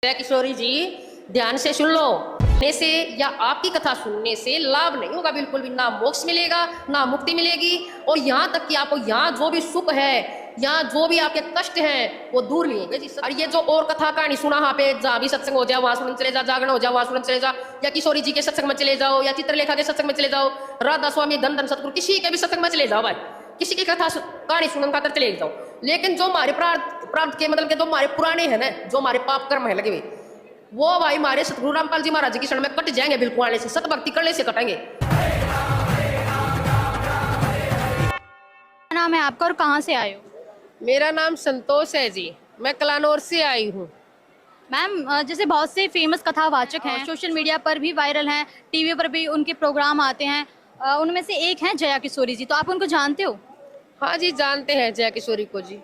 जय किशोरी जी, ध्यान से सुन लो। सुनने से या आपकी कथा सुनने से लाभ नहीं होगा बिल्कुल भी, ना मोक्ष मिलेगा ना मुक्ति मिलेगी। और यहाँ तक कि आपको यहाँ जो भी सुख है, यहाँ जो भी आपके कष्ट हैं वो दूर नहीं होंगे जी। और ये जो और कथा कहानी सुना यहाँ पे, जहाँ भी सत्संग हो जाए वहां सुनने चले जाओ, जागरण हो जाए वहां सुनने चले जाओ, या किशोरी जी के सत्संग में चले जाओ, या चित्रलेखा के सत्संग में चले जाओ, राधा स्वामी धन धन सतगुरु किसी के भी सत्संग में चले जाओ भाई, किसी की कथा कहानी सुनने खातर चले जाओ। लेकिन जो हमारे प्राप्त के मतलब के जो हमारे पुराने हैं ना, जो हमारे पाप कर्म है लगे हुए, वो भाई हमारे सतगुरु रामपाल जी महाराज की शरण में कट जाएंगे बिल्कुल, आने से सत भक्ति करने से कटेंगे। नाम है आपका और कहाँ से आए हो? मेरा नाम संतोष है जी, मैं कलानौर से आई हूँ। मैम, जैसे बहुत से फेमस कथावाचक हैं, सोशल मीडिया पर भी वायरल हैं, टीवी पर भी उनके प्रोग्राम आते हैं, उनमें से एक हैं जया किशोरी जी। तो आप उनको जानते हो? हाँ जी, जानते हैं जया किशोरी को जी।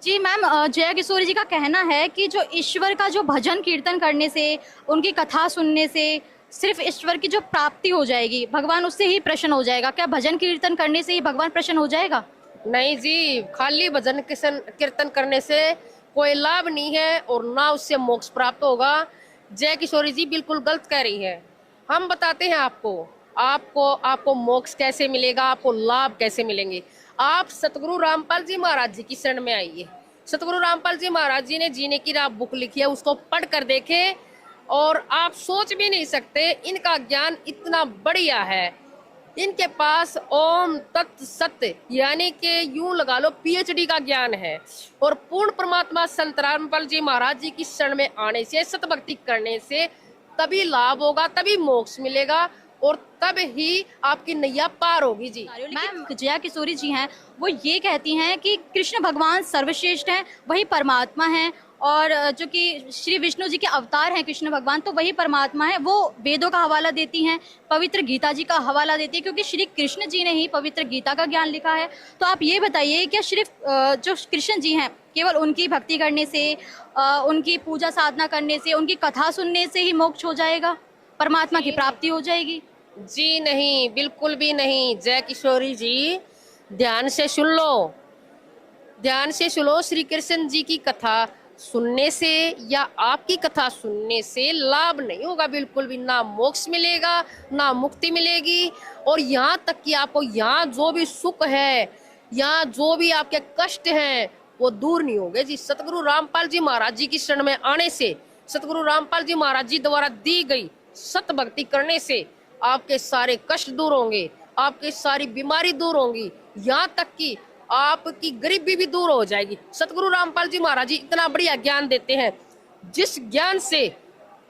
जी मैम, जया किशोरी जी का कहना है कि जो ईश्वर का जो भजन कीर्तन करने से, उनकी कथा सुनने से सिर्फ ईश्वर की जो प्राप्ति हो जाएगी, भगवान उससे ही प्रसन्न हो जाएगा। क्या भजन कीर्तन करने से ही भगवान प्रसन्न हो जाएगा? नहीं जी, खाली भजन कीर्तन करने से कोई लाभ नहीं है और ना उससे मोक्ष प्राप्त होगा। जय किशोरी जी बिल्कुल गलत कह रही है। हम बताते हैं आपको आपको आपको मोक्ष कैसे मिलेगा, आपको लाभ कैसे मिलेंगे। आप सतगुरु रामपाल जी महाराज जी की शरण में आइए। सतगुरु रामपाल जी महाराज जी ने जीने की राह बुक लिखी है, उसको पढ़ कर देखे और आप सोच भी नहीं सकते, इनका ज्ञान इतना बढ़िया है। इनके पास ओम तत्व सत्य यानी कि यूं लगा लो पीएचडी का ज्ञान है। और पूर्ण परमात्मा संत रामपाल जी महाराज जी की शरण में आने से, सत भक्ति करने से तभी लाभ होगा, तभी मोक्ष मिलेगा और तब ही आपकी नैया पार होगी जी। मैम, जया किशोरी जी हैं, वो ये कहती हैं कि कृष्ण भगवान सर्वश्रेष्ठ हैं, वही परमात्मा हैं, और जो कि श्री विष्णु जी के अवतार हैं कृष्ण भगवान, तो वही परमात्मा है। वो वेदों का हवाला देती हैं, पवित्र गीता जी का हवाला देती है, क्योंकि श्री कृष्ण जी ने ही पवित्र गीता का ज्ञान लिखा है। तो आप ये बताइए, क्या सिर्फ जो कृष्ण जी हैं केवल उनकी भक्ति करने से, उनकी पूजा साधना करने से, उनकी कथा सुनने से ही मोक्ष हो जाएगा, परमात्मा की प्राप्ति हो जाएगी? जी नहीं, बिल्कुल भी नहीं। जय किशोरी जी, ध्यान से सुन लो, ध्यान से सुनो। श्री कृष्ण जी की कथा सुनने से या आपकी कथा सुनने से लाभ नहीं होगा बिल्कुल भी, ना मोक्ष मिलेगा ना मुक्ति मिलेगी। और यहाँ तक कि आपको यहाँ जो भी सुख है, यहाँ जो भी आपके कष्ट हैं वो दूर नहीं होंगे जी। सतगुरु रामपाल जी महाराज जी की शरण में आने से, सतगुरु रामपाल जी महाराज जी द्वारा दी गई सत भक्ति करने से आपके सारे कष्ट दूर होंगे, आपकी सारी बीमारी दूर होंगी, यहाँ तक कि आपकी गरीबी भी दूर हो जाएगी। सतगुरु रामपाल जी महाराज जी इतना बढ़िया ज्ञान देते हैं, जिस ज्ञान से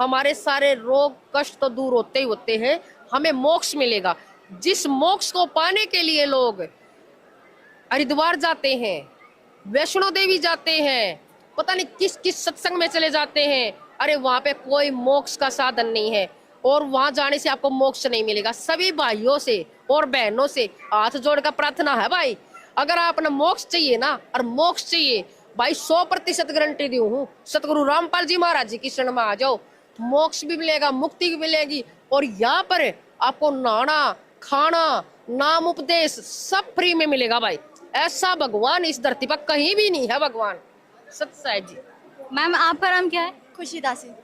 हमारे सारे रोग कष्ट तो दूर होते ही होते हैं, हमें मोक्ष मिलेगा। जिस मोक्ष को पाने के लिए लोग हरिद्वार जाते हैं, वैष्णो देवी जाते हैं, पता नहीं किस किस सत्संग में चले जाते हैं, अरे वहां पे कोई मोक्ष का साधन नहीं है और वहां जाने से आपको मोक्ष नहीं मिलेगा। सभी भाइयों से और बहनों से हाथ जोड़कर प्रार्थना है भाई, अगर आपने मोक्ष चाहिए ना, और मोक्ष चाहिए भाई, 100% गारंटी दी हूँ, सतगुरु रामपाल जी महाराज जी की शरण में आ जाओ, मोक्ष भी मिलेगा, मुक्ति भी मिलेगी। और यहाँ पर आपको नहाना खाना नाम उपदेश सब फ्री में मिलेगा भाई। ऐसा भगवान इस धरती पर कहीं भी नहीं है भगवान। सत्य जी। मैम, आपका नाम क्या है? खुशी दासी।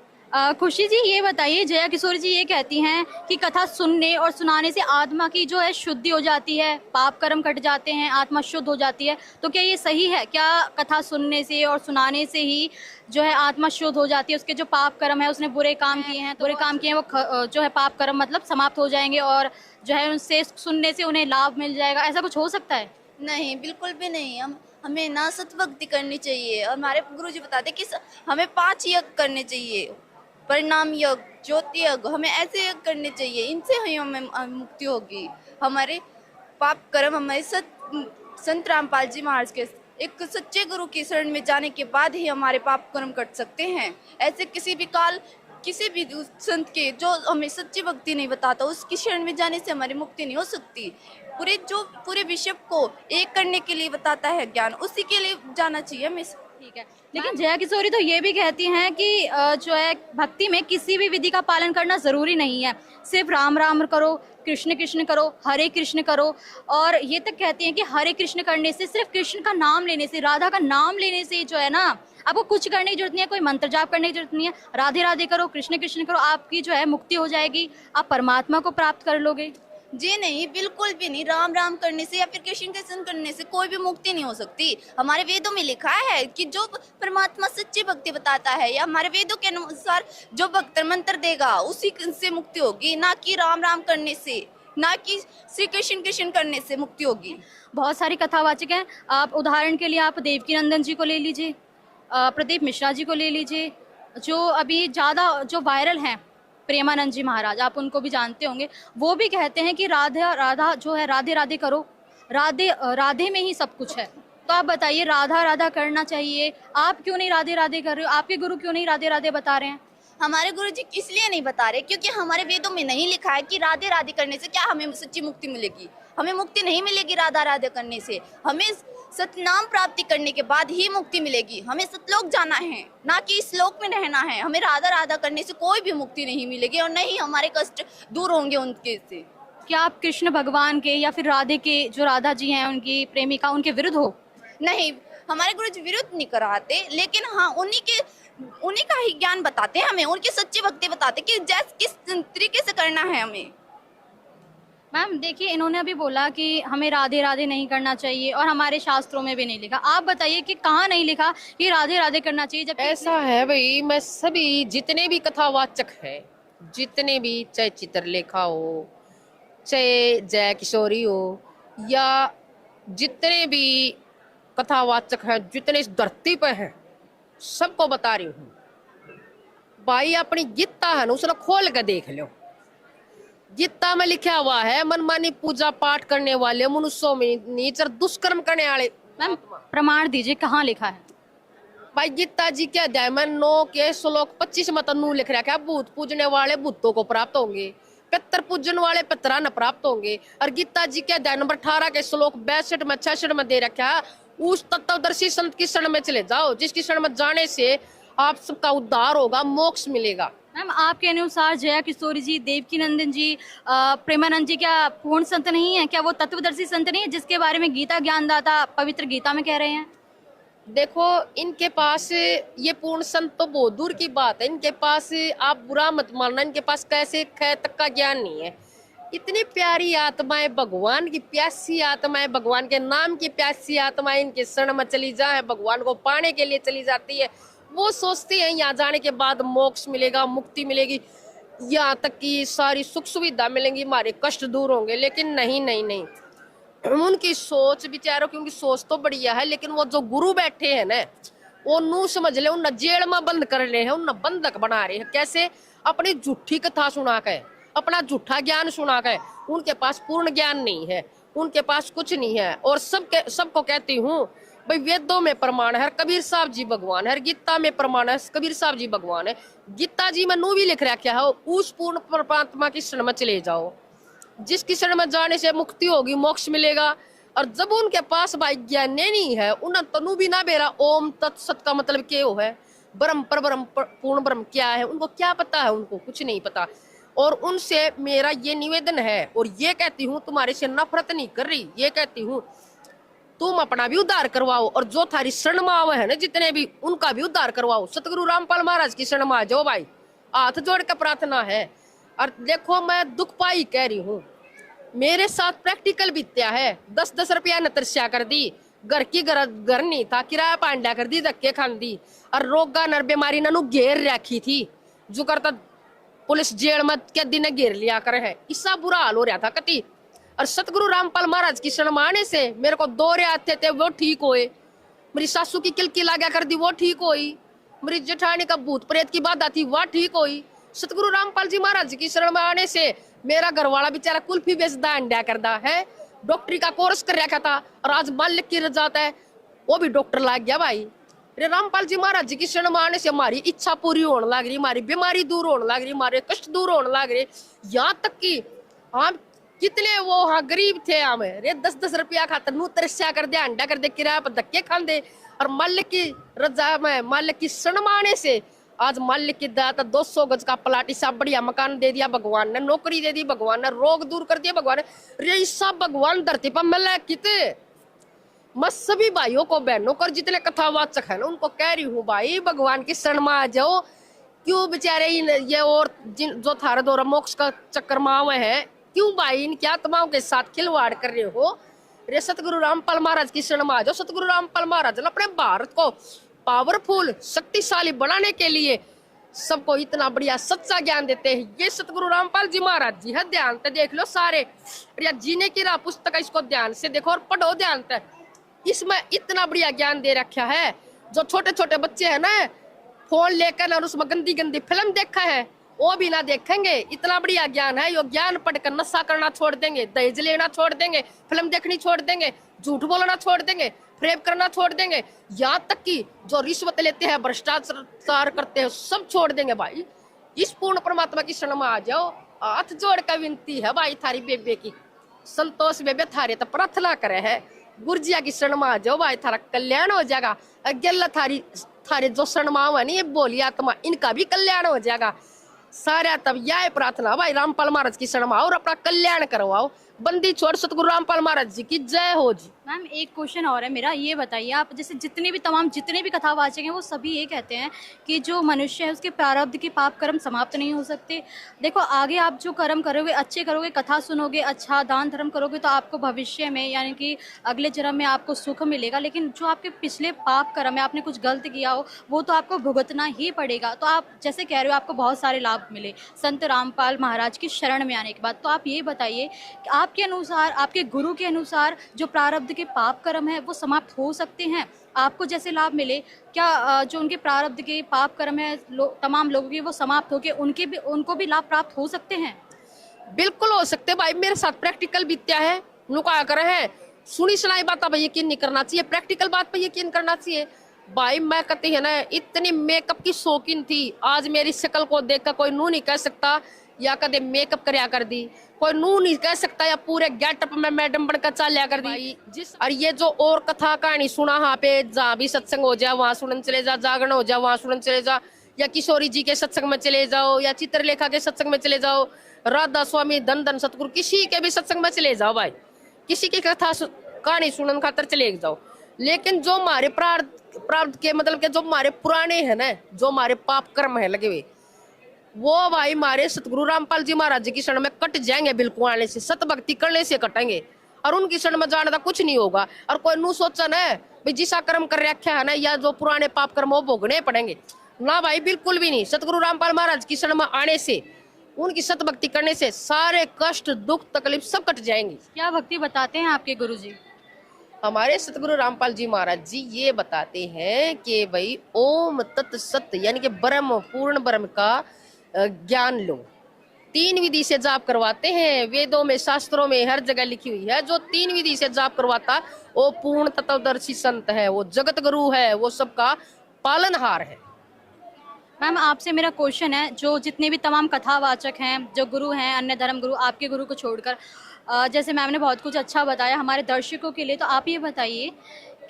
खुशी जी, ये बताइए, जया किशोरी जी ये कहती हैं कि कथा सुनने और सुनाने से आत्मा की जो है शुद्धि हो जाती है, पाप कर्म कट जाते हैं, आत्मा शुद्ध हो जाती है। तो क्या ये सही है? क्या कथा सुनने से और सुनाने से ही जो है आत्मा शुद्ध हो जाती है? उसके जो पाप कर्म है, उसने बुरे काम किए हैं, बुरे काम किए हैं, वो जो है पाप कर्म मतलब समाप्त हो जाएंगे और जो है उनसे सुनने से उन्हें लाभ मिल जाएगा, ऐसा कुछ हो सकता है? नहीं, बिल्कुल भी नहीं। हमें ना सतभक्ति करनी चाहिए और हमारे गुरुजी बताते कि हमें 5 यज्ञ करने चाहिए, परिणाम यज्ञ, ज्योति यज्ञ, हमें ऐसे यज्ञ करने चाहिए, इनसे ही हमें मुक्ति होगी। हमारे पाप कर्म हमारे संत रामपाल जी महाराज के एक सच्चे गुरु की शरण में जाने के बाद ही हमारे पाप कर्म कट सकते हैं। ऐसे किसी भी काल किसी भी संत के जो हमें सच्ची भक्ति नहीं बताता, उसकी शरण में जाने से हमारी मुक्ति नहीं हो सकती। पूरे विश्व को एक करने के लिए बताता है ज्ञान, उसी के लिए जाना चाहिए हमें। ठीक है, लेकिन जया किशोरी तो ये भी कहती हैं कि जो है भक्ति में किसी भी विधि का पालन करना जरूरी नहीं है, सिर्फ राम राम करो, कृष्ण कृष्ण करो, हरे कृष्ण करो। और ये तक कहती हैं कि हरे कृष्ण करने से, सिर्फ कृष्ण का नाम लेने से, राधा का नाम लेने से जो है ना, आपको कुछ करने की जरूरत नहीं है, कोई मंत्र जाप करने की जरूरत नहीं है, राधे राधे करो, कृष्ण कृष्ण करो, आपकी जो है मुक्ति हो जाएगी, आप परमात्मा को प्राप्त कर लोगे। जी नहीं, बिल्कुल भी नहीं। राम राम करने से या फिर कृष्ण कृष्ण करने से कोई भी मुक्ति नहीं हो सकती। हमारे वेदों में लिखा है कि जो परमात्मा सच्ची भक्ति बताता है या हमारे वेदों के अनुसार जो भक्त मंत्र देगा उसी से मुक्ति होगी, ना कि राम राम करने से, ना कि श्री कृष्ण कृष्ण करने से मुक्ति होगी। बहुत सारी कथावाचक हैं, आप उदाहरण के लिए आप देवकी नंदन जी को ले लीजिए, प्रदीप मिश्रा जी को ले लीजिए, जो अभी ज़्यादा जो वायरल हैं, प्रेमानंद जी महाराज, आप उनको भी जानते होंगे। वो भी कहते हैं कि राधा राधा जो है, राधे राधे करो, राधे राधे में ही सब कुछ है। तो आप बताइए, राधा राधा करना चाहिए, आप क्यों नहीं राधे राधे कर रहे हो? आपके गुरु क्यों नहीं राधे राधे बता रहे हैं? हमारे गुरुजी इसलिए नहीं बता रहे क्योंकि हमारे वेदों में नहीं लिखा है कि राधे राधे करने से क्या हमें सच्ची मुक्ति मिलेगी। हमें मुक्ति नहीं मिलेगी राधा राधे करने से, हमें सतनाम प्राप्ति करने के बाद ही मुक्ति मिलेगी। हमें सतलोक जाना है, ना कि इस लोक में रहना है। हमें राधा राधा करने से कोई भी मुक्ति नहीं मिलेगी और नहीं हमारे कष्ट दूर होंगे उनके से। क्या आप कृष्ण भगवान के या फिर राधे के, जो राधा जी हैं उनकी प्रेमिका, उनके विरुद्ध हो? नहीं, हमारे गुरुजी विरुद्ध नहीं कराते, लेकिन हाँ उन्हीं का ही ज्ञान बताते हैं हमें, उनकी सच्ची भक्ति बताते कि जैसे किस तरीके से करना है हमें। मैम देखिए, इन्होंने अभी बोला कि हमें राधे राधे नहीं करना चाहिए और हमारे शास्त्रों में भी नहीं लिखा। आप बताइए कि कहाँ नहीं लिखा कि राधे राधे करना चाहिए? जब ऐसा है भाई, मैं सभी जितने भी कथावाचक है, जितने भी, चाहे चित्रलेखा हो, चाहे जया किशोरी हो, या जितने भी कथावाचक है, जितने इस धरती पे हैं, सबको बता रही हूँ भाई, अपनी गीता है ना, उसने खोल के देख लो। गीता में लिखा हुआ है, मनमानी पूजा पाठ करने वाले मनुष्यों में नीच और दुष्कर्म करने वाले। मैम प्रमाण दीजिए, कहाँ लिखा है? भाई गीता जी के अध्याय में 9 के श्लोक 25 में तनु लिख रहा है, भूत पूजने वाले भूतों को प्राप्त होंगे, पितर पूजन वाले पितरा न प्राप्त होंगे। और गीता जी के अध्याय नंबर 18 के श्लोक 62 में 66 में दे रखा है, उस तत्वदर्शी संत की शरण में चले जाओ, जिसकी शरण में जाने से आप सबका उद्धार होगा, मोक्ष मिलेगा। मैम आपके अनुसार जया किशोरी जी, देवकी नंदन जी, प्रेमानंद जी क्या पूर्ण संत नहीं है? क्या वो तत्वदर्शी संत नहीं है जिसके बारे में गीता ज्ञानदाता पवित्र गीता में कह रहे हैं? देखो, इनके पास ये पूर्ण संत तो बहुत दूर की बात है, इनके पास आप बुरा मत मानना, इनके पास कैसे ख तक का ज्ञान नहीं है। इतनी प्यारी आत्माएं, भगवान की प्यासी आत्माएं, भगवान के नाम की प्यासी आत्माएं इनके शरण में चली जाए, भगवान को पाने के लिए चली जाती है। वो सोचते हैं यहाँ जाने के बाद मोक्ष मिलेगा, मुक्ति मिलेगी, यहाँ तक कि सारी सुख सुविधा मिलेंगी, हमारे कष्ट दूर होंगे। लेकिन नहीं नहीं नहीं, उनकी सोच, बेचारों की उनकी सोच तो बढ़िया है, लेकिन वो जो गुरु बैठे हैं ना, वो नू समझ ले, उन जेल में बंद कर रहे हैं, उन बंधक बना रहे हैं। कैसे? अपनी झूठी कथा सुना के, अपना झूठा ज्ञान सुना के। उनके पास पूर्ण ज्ञान नहीं है, उनके पास कुछ नहीं है। और सबको कहती हूँ भाई, वेदों में प्रमाण है, कबीर साहब जी भगवान है, गीता में प्रमाण है, कबीर साहब जी भगवान है। गीता जी में नू भी लिख रखा है, उस पूर्ण परमात्मा की शरण में चले जाओ, जिसकी शरण में जाने से मुक्ति होगी, मोक्ष मिलेगा। और जब उनके पास भाई ज्ञान नहीं है, उन्हें तनु भी ना बेरा ओम तत्सत का मतलब क्या है, ब्रह्म पर ब्रह्म पूर्ण ब्रह्म क्या है, उनको क्या पता है? उनको कुछ नहीं पता। और उनसे मेरा ये निवेदन है, और ये कहती हूँ, तुम्हारे से नफरत नहीं कर रही, ये कहती हूँ तुम अपना भी उद्धार करवाओ, और जो थारी शरण में आवे है ना जितने भी, उनका भी उद्धार करवाओ। सतगुरु रामपाल महाराज की शरण में आ जाओ भाई, हाथ जोड़ कर प्रार्थना है। और देखो, मैं दुख पाई कह रही हूँ, मेरे साथ प्रैक्टिकल बीत्या है। 10-10 रुपया ने तरस्या कर दी, घर नहीं था, किराया पांड्या कर दी, धक्के खान दी, और रोगा नर बीमारी नू घेर रखी थी, जो करता पुलिस जेल में के दिन घेर लिया कर है। इसका बुरा हाल हो रहा था कति। और सतगुरु रामपाल महाराज की शरण में आने से मेरे को दौरे आते थे, वो ठीक हुए। मेरी सासू की किलकी लागा कर दी, वो ठीक हुई। मेरी जेठानी का भूत प्रेत की बात आती, वह ठीक हुई। सतगुरु रामपाल जी महाराज की शरण में आने से मेरा घर वाला बेचारा कुल्फी बेचदा, अंडा करदा है, डॉक्टरी का कोर्स कर रखा था, और आज मालिक की रजात है, वो भी डॉक्टर लाग गया भाई। रामपाल जी महाराज जी की शरण में आने से हमारी इच्छा पूरी होने लग रही, हमारी बीमारी दूर होने लग रही, हमारे कष्ट दूर होने लग रहे। यहाँ तक कि हम कितने वो हाँ गरीब थे, हम 10-10 रुपया खातर नू तरस्या कर दे, अंडा कर दे, किराया पर धक्के खान दे, और मालिक की रजा में, मालिक की शर्माने से आज मालिक की दया 200 गज का प्लाट, ऐसा बढ़िया मकान दे दिया भगवान ने, नौकरी दे दी भगवान ने, रोग दूर कर दिया भगवान ने। ये सब भगवान धरती पर मिला कितने। मैं सभी भाइयों को, बहनों को, जितने कथावाचक है ना, उनको कह रही हूँ भाई भगवान की शरण में आ जाओ। क्यों बेचारे ये और जो थारे दौरा मोक्ष का चक्कर में आवे हैं, क्यों भाई इनकी आत्माओं के साथ खिलवाड़ कर रहे हो। रे सतगुरु रामपाल महाराज की शरण में आ जाओ। सतगुरु रामपाल महाराज अपने भारत को पावरफुल, शक्तिशाली बनाने के लिए सबको इतना बढ़िया सच्चा ज्ञान देते हैं। ये सतगुरु रामपाल जी महाराज जी है। ध्यान से देख लो सारे, जीने की राह पुस्तक है, इसको ध्यान से देखो और पढ़ो ध्यान से। इसमें इतना बढ़िया ज्ञान दे रखा है। जो छोटे छोटे बच्चे हैं ना, फोन लेकर और उसमें गंदी गंदी फिल्म देखा है, वो भी ना देखेंगे। इतना बढ़िया ज्ञान है। यो ज्ञान पढ़कर नशा करना छोड़ देंगे, दहेज लेना छोड़ देंगे, फिल्म देखनी छोड़ देंगे, झूठ बोलना छोड़ देंगे, फ्रेब करना छोड़ देंगे, यहाँ तक कि जो रिश्वत लेते हैं, भ्रष्टाचार करते हैं, सब छोड़ देंगे भाई। इस पूर्ण परमात्मा की शरण में आ जाओ। हाथ जोड़ कर विनती है भाई थारी बेबे की, संतोष बेबे थारे तो प्रार्थना करे है, गुरजिया की शरण में आ जाओ भाई, थारा कल्याण हो जाएगा। अगला थारे जो शरण में आवा नहीं, ये बोली आत्मा, इनका भी कल्याण हो जाएगा सारा। तब यह प्रार्थना भाई रामपाल महाराज की शरण में आओ और अपना कल्याण करवाओ। बंदी छोड़ सतगुरु रामपाल महाराज जी की जय हो जी। मैम एक क्वेश्चन और है मेरा, ये बताइए आप, जैसे जितने भी कथावाचक हैं वो सभी ये कहते हैं कि जो मनुष्य है उसके प्रारब्ध के पाप कर्म समाप्त नहीं हो सकते। देखो आगे आप जो कर्म करोगे, अच्छे करोगे, कथा सुनोगे, अच्छा दान धर्म करोगे, तो आपको भविष्य में यानी कि अगले जन्म में आपको सुख मिलेगा। लेकिन जो आपके पिछले पाप कर्म है, आपने कुछ गलत किया हो, वो तो आपको भुगतना ही पड़ेगा। तो आप जैसे कह रहे हो आपको बहुत सारे लाभ मिले संत रामपाल महाराज की शरण में आने के बाद, तो आप ये बताइए कि आपके अनुसार, आपके गुरु के अनुसार जो प्रारब्ध के पाप कर्म है वो समाप्त हो सकते हैं? आपको जैसे लाभ मिले, क्या जो उनके प्रारब्ध के पाप कर्म है तमाम लोगों के वो समाप्त होके उनको भी लाभ प्राप्त हो सकते हैं? बिल्कुल हो सकते भाई। मेरे साथ प्रैक्टिकल बीत्या है, लुका कर है, सुनी सुनाई बात पर यकीन नहीं करना चाहिए, प्रैक्टिकल बात पर यकीन करना चाहिए भाई। मैं कहती है ना, इतनी मेकअप की शौकीन थी, आज मेरी शक्ल को देखकर कोई नू नहीं कह सकता या कदे मेकअप करया कर दी, कोई नू नहीं कह सकता या पूरे गेटअप में मैडम बनकर चालिया कर दी। और ये जो और कथा कहानी सुना यहाँ पे, जहाँ भी सत्संग हो जाए वहां सुनने चले जा, जागरण हो जाए वहां सुनने चले जा, या किशोरी जी के सत्संग में चले जाओ, या चित्रलेखा के सत्संग में चले जाओ, राधा स्वामी, धन धन सतगुरु, किसी के भी सत्संग में चले जाओ भाई, किसी की कथा कहानी सुनने खातर चले जाओ। लेकिन जो हमारे प्रारब्ध के मतलब के जो हमारे पुराने है ना, जो हमारे पाप कर्म है लगे हुए, वो भाई हमारे सतगुरु रामपाल जी महाराज जी की शरण में कट जाएंगे। बिल्कुल आने से, सत भक्ति करने से कटेंगे और उनकी शरण में जाने का कुछ नहीं होगा। और कोई नू सोचा ना भाई जिसा कर्म कर रखा है ना, या जो पुराने पाप कर्म वो भोगने पड़ेंगे ना भाई, बिल्कुल भी नहीं। सतगुरु रामपाल महाराज की शरण में आने से, उनकी सत भक्ति करने से सारे कष्ट, दुख, तकलीफ सब कट जाएंगे। क्या भक्ति बताते हैं आपके गुरु जी? हमारे सतगुरु रामपाल जी महाराज जी ये बताते हैं कि भाई ओम तत् सत यानी कि ब्रह्म, पूर्ण ब्रह्म का ज्ञान लो। 3 विधि से जाप करवाते हैं, वेदों में, शास्त्रों में हर जगह लिखी हुई है। जो 3 विधि से जाप करवाता वो पूर्ण तत्वदर्शी संत है, वो जगत गुरु है, वो सबका पालनहार है। मैम आपसे मेरा क्वेश्चन है, जो जितने भी तमाम कथावाचक हैं, जो गुरु हैं, अन्य धर्म गुरु, आपके गुरु को छोड़कर, जैसे मैम ने बहुत कुछ अच्छा बताया हमारे दर्शकों के लिए, तो आप ये बताइए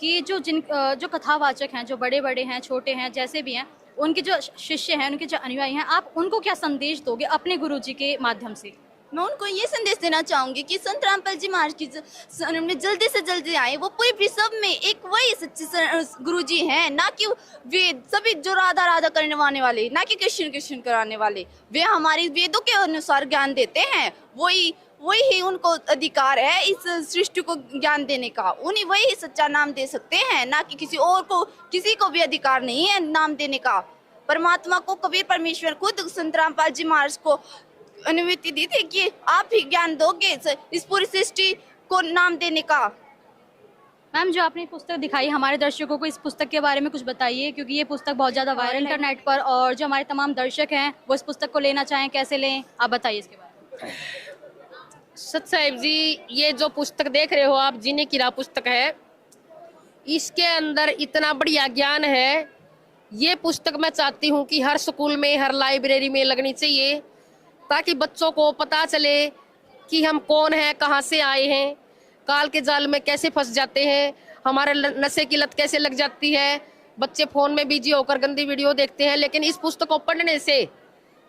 कि जो कथावाचक हैं, जो बड़े बड़े हैं, छोटे हैं, जैसे भी हैं, उनके जो शिष्य हैं, उनके जो अनुयायी हैं, आप उनको क्या संदेश दोगे अपने गुरु जी के माध्यम से? मैं उनको ये संदेश देना चाहूंगी कि संत रामपाल जी महाराज की शरण में जल्दी से जल्दी आए। वो पूरे विश्व में एक वही सच्चे गुरु जी हैं, ना कि वे सभी जो राधा राधा करने वाले, ना कि कृष्ण कृष्ण कराने वाले। वे हमारे वेदों के अनुसार ज्ञान देते हैं, वही ही उनको अधिकार है इस सृष्टि को ज्ञान देने का। उन्हीं वही सच्चा नाम दे सकते हैं, ना कि किसी को भी अधिकार नहीं है नाम देने का। परमात्मा को कबीर परमेश्वर खुद संत रामपाल जी महाराज को अनुमति दी थी कि आप ही ज्ञान दोगे इस पूरी सृष्टि को नाम देने का। मैम जो आपने पुस्तक दिखाई, हमारे दर्शकों को इस पुस्तक के बारे में कुछ बताइए, क्योंकि ये पुस्तक बहुत ज़्यादा वायरल है इंटरनेट पर, और जो हमारे तमाम दर्शक हैं वो इस पुस्तक को लेना चाहें, कैसे लें, आप बताइए इसके बारे में। सत साहिब जी, ये जो पुस्तक देख रहे हो आप, जीने की राह पुस्तक है, इसके अंदर इतना बढ़िया ज्ञान है। ये पुस्तक मैं चाहती हूँ कि हर स्कूल में, हर लाइब्रेरी में लगनी चाहिए, ताकि बच्चों को पता चले कि हम कौन हैं, कहाँ से आए हैं, काल के जाल में कैसे फंस जाते हैं, हमारे नशे की लत कैसे लग जाती है, बच्चे फोन में बिजी होकर गंदी वीडियो देखते हैं। लेकिन इस पुस्तक को पढ़ने से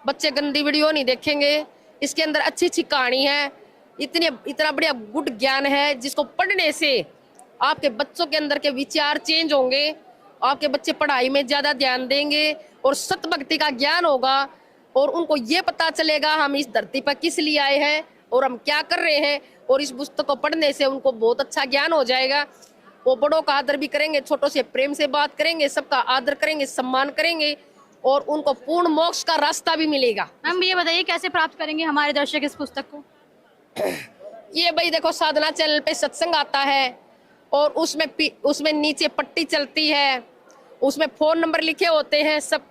बच्चे गंदी वीडियो नहीं देखेंगे। इसके अंदर अच्छी अच्छी कहानी है, इतना बढ़िया गुड ज्ञान है, जिसको पढ़ने से आपके बच्चों के अंदर के विचार चेंज होंगे, आपके बच्चे पढ़ाई में ज्यादा ध्यान देंगे और सत भक्ति का ज्ञान होगा और उनको ये पता चलेगा हम इस धरती पर किस लिए आए हैं और हम क्या कर रहे हैं। और इस पुस्तक को पढ़ने से उनको बहुत अच्छा ज्ञान हो जाएगा। वो बड़ों का आदर भी करेंगे, छोटों से प्रेम से बात करेंगे, सबका आदर करेंगे, सम्मान करेंगे और उनको पूर्ण मोक्ष का रास्ता भी मिलेगा। मैम ये बताइए कैसे प्राप्त करेंगे हमारे दर्शक इस पुस्तक को? ये भाई देखो, साधना चैनल पे सत्संग आता है और उसमें नीचे पट्टी चलती है, उसमें फोन नंबर लिखे होते हैं, सब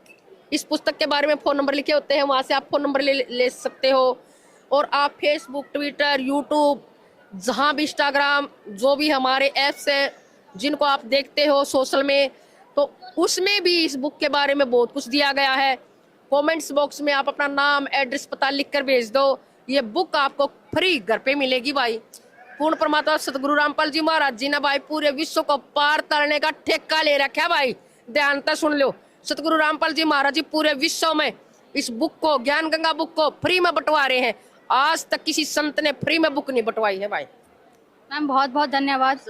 इस पुस्तक के बारे में फोन नंबर लिखे होते हैं, वहां से आप फोन नंबर ले सकते हो। और आप फेसबुक, ट्विटर, यूट्यूब, जहां भी इंस्टाग्राम, जो भी हमारे ऐप्स हैं जिनको आप देखते हो सोशल में, तो उसमें भी इस बुक के बारे में बहुत कुछ दिया गया है। कमेंट्स बॉक्स में आप अपना नाम, एड्रेस, पता लिख कर भेज दो, ये बुक आपको फ्री घर पे मिलेगी भाई। पूर्ण परमात्मा सतगुरु रामपाल जी महाराज जी ने भाई पूरे विश्व को पार करने का ठेका ले रखा है भाई, ध्यान से सुन लो। सतगुरु रामपाल जी महाराज जी पूरे विश्व में इस बुक को, ज्ञान गंगा बुक को फ्री में बंटवा रहे हैं। आज तक किसी संत ने फ्री में बुक नहीं बंटवाई है भाई। मैम बहुत बहुत धन्यवाद।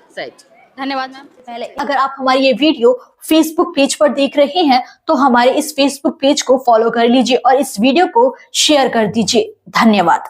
धन्यवाद मैम। पहले अगर आप हमारी ये वीडियो फेसबुक पेज पर देख रहे हैं तो हमारे इस फेसबुक पेज को फॉलो कर लीजिए और इस वीडियो को शेयर कर दीजिए। धन्यवाद।